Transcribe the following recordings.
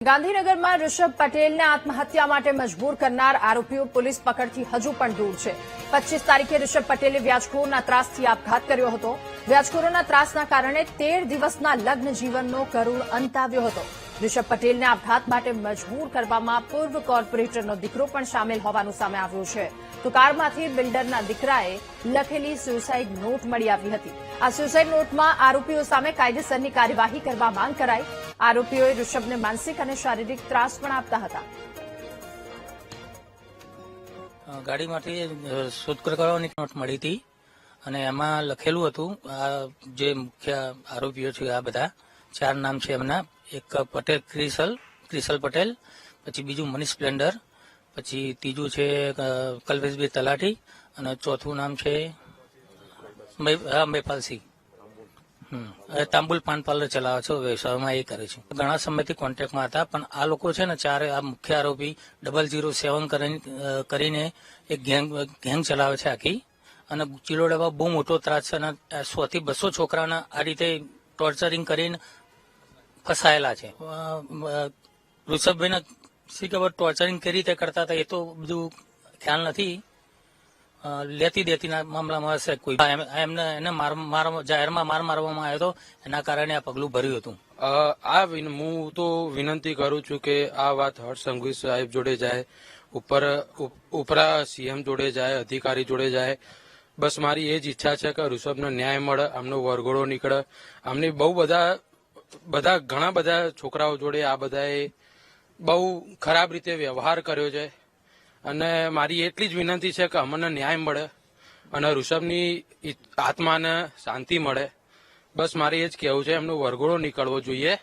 ગાંધીનગરમાં ઋષભ પટેલને આત્મહત્યા માટે મજબૂર કરનાર આરોપીઓ પોલીસ પકડથી હજુ પણ દૂર છે। 25 તારીખે ઋષભ પટેલે વ્યાજખોરના ત્રાસથી આપઘાત કર્યો હતો। વ્યાજખોરોના ત્રાસના કારણે 13 દિવસના લગ્ન જીવનનો કરુણ અંત આવ્યો હતો। ઋષભ પટેલને આપઘાત માટે મજબૂર કરવામાં પૂર્વ કોર્પોરેટરનો દીકરો પણ સામેલ હોવાનું સામે આવ્યું છે। તો કારમાંથી બિલ્ડરના દીકરાએ લખેલી સુસાઇડ નોટ મળી આવી હતી। આ સુસાઇડ નોટમાં આરોપીઓ સામે કાયદેસરની કાર્યવાહી કરવા માંગ કરાઈ। આરોપીઓએ ઋષભને માનસિક અને શારીરિક ત્રાસ પણ આપતા હતા। ગાડીમાંથી શોધખોળ કરવાની નોટ મળી હતી અને એમાં લખેલું હતું આ જે મુખ્ય આરોપીઓ છે આ બધા 4 નામ છે એમના। એક પટેલ ક્રિસલ પટેલ, પછી બીજું મનીષ સ્પ્લેન્ડર, પછી ત્રીજું છે કલ્પેશભાઈ તલાટી અને ચોથું નામ છે મહેપાલસિંહ। તાંબુલ પાન પાર્લર ચલાવે છે, વ્યવસાયમાં એ કરે છે। ઘણા સમયથી કોન્ટેક્ટમાં હતા, પણ આ લોકો છે ને ચારે આ મુખ્ય આરોપી 007 કરીને એક ગેંગ ચલાવે છે આખી, અને ચિલોડામાં બહુ મોટો ત્રાસ છે અને 100 થી 200 છોકરાના આ રીતે ટોર્ચરિંગ કરીને ફસાયેલા છે। ઋષભભાઈને શી ખબર ટોર્ચરિંગ કઈ રીતે કરતા હતા એ તો બધું ખ્યાલ નથી। લેતી દેતીના મામલામાં હશે કોઈ એમને જાહેરમાં માર મારવામાં આવ્યો હતો, એના કારણે આ પગલું ભર્યું હતું। હું તો વિનંતી કરું છું કે આ વાત હર્ષ સંઘવી સાહેબ જોડે જાય, ઉપરા સીએમ જોડે જાય, અધિકારી જોડે જાય। બસ મારી એ જ ઈચ્છા છે કે ઋષભને ન્યાય મળે, આમનો વરઘોડો નીકળે। આમની બહુ ઘણા બધા છોકરાઓ જોડે આ બધાએ બહુ ખરાબ રીતે વ્યવહાર કર્યો છે, અને મારી એટલી જ વિનંતી છે કે અમને ન્યાય મળે અને ઋષભની આત્માને શાંતિ મળે। બસ મારે એ જ કહેવું છે, એમનો વરઘોડો નીકળવો જોઈએ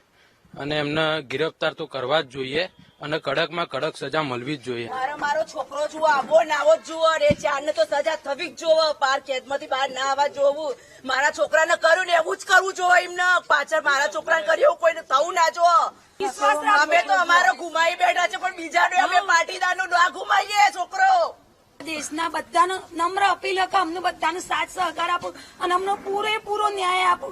અને એમને ગિરફતાર તો કરવા જ જોઈએ અને કડકમાં કડક સજા મળવી જ જોઈએ। મારો છોકરો જુઓ આવો ને આવો જ જુઓ રે, 4 ને તો સજા થવી જ જોવો, બહાર કેદમાંથી બહાર ના આવવા જોવું। મારા છોકરાને કર્યું ને એવું જ કરવું જોવે, એમને પાછળ મારા છોકરાને કર્યું કોઈને થવું ના જોવો। અમે તો અમારો ઘુમાઈ બેઠા છે, પણ બીજાનું અમે પાટીદારનું ના ઘુમાઈએ। છોકરો દેશના બધાને નમ્ર અપીલ કે અમને બધાને સાથ સહકાર આપો અને અમને પૂરેપૂરો ન્યાય આપો।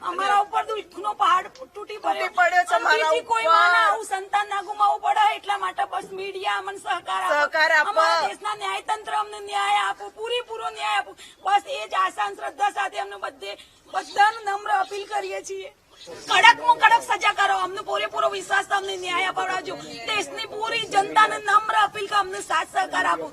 અમારા ઉપર દુઃખનો પહાડ તૂટી પડ્યો છે, કોઈ માને આવું સંતાન ના ગુમાવવું પડે, એટલા માટે બસ મીડિયા અમને સહકાર આપો। અમારા દેશના ન્યાયતંત્ર અમને ન્યાય આપો, પૂરેપૂરો ન્યાય આપો। બસ એ જ આશા અને શ્રદ્ધા સાથે અમને બધાને નમ્ર અપીલ કરીએ છીએ। કડકમાં કડક સજા કરો, અમને પૂરેપૂરો વિશ્વાસ, અમને ન્યાય અપાવડાવજો। દેશની પૂરી જનતાને નમ્ર અપીલ કે અમને સાથ સહકાર આપો।